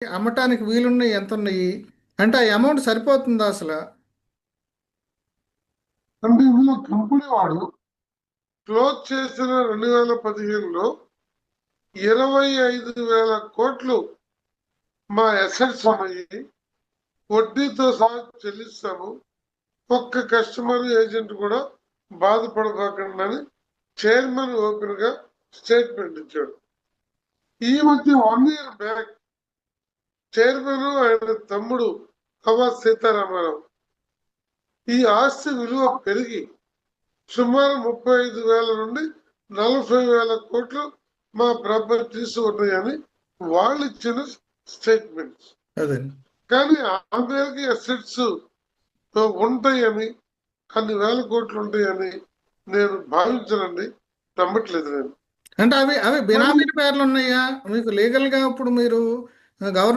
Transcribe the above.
అమ్మటానికి వీలున్నాయి ఎంత ఉన్నాయి? అంటే ఆ అమౌంట్ సరిపోతుందా అసలు? అంటే ఇందులో కంపెనీ వాడు క్లోజ్ చేసిన 2015లో 25,000 కోట్లు మా అసెట్స్ ఉన్నాయి, వడ్డీతో సహా చెల్లిస్తాము, ఒక్క కస్టమర్ ఏజెంట్ కూడా బాధపడకోకుండా అని చైర్మన్ ఓపెన్ గా స్టేట్మెంట్ ఇచ్చాడు. ఈ మధ్య 1 ఇయర్ బ్యాక్ చైర్మన్ ఆయన తమ్ముడు కవా సీతారామరావు ఈ ఆస్తి విలువ పెరిగి సుమారు 35,000 నుండి 40,000 కోట్లు మా ప్రాపర్టీస్ ఉన్నాయని వాళ్ళు ఇచ్చిన స్టేట్మెంట్స్. అదే. కానీ ఆ మేరకి అసెట్స్ ఉంటాయని, అన్ని వేల కోట్లు ఉంటాయని నేను భావించనండి, నమ్మట్లేదు నేను. అంటే అవి అవి మరి బినామీల పేర్లు ఉన్నాయా మీకు లీగల్ గా? ఇప్పుడు మీరు గవర్నమెంట్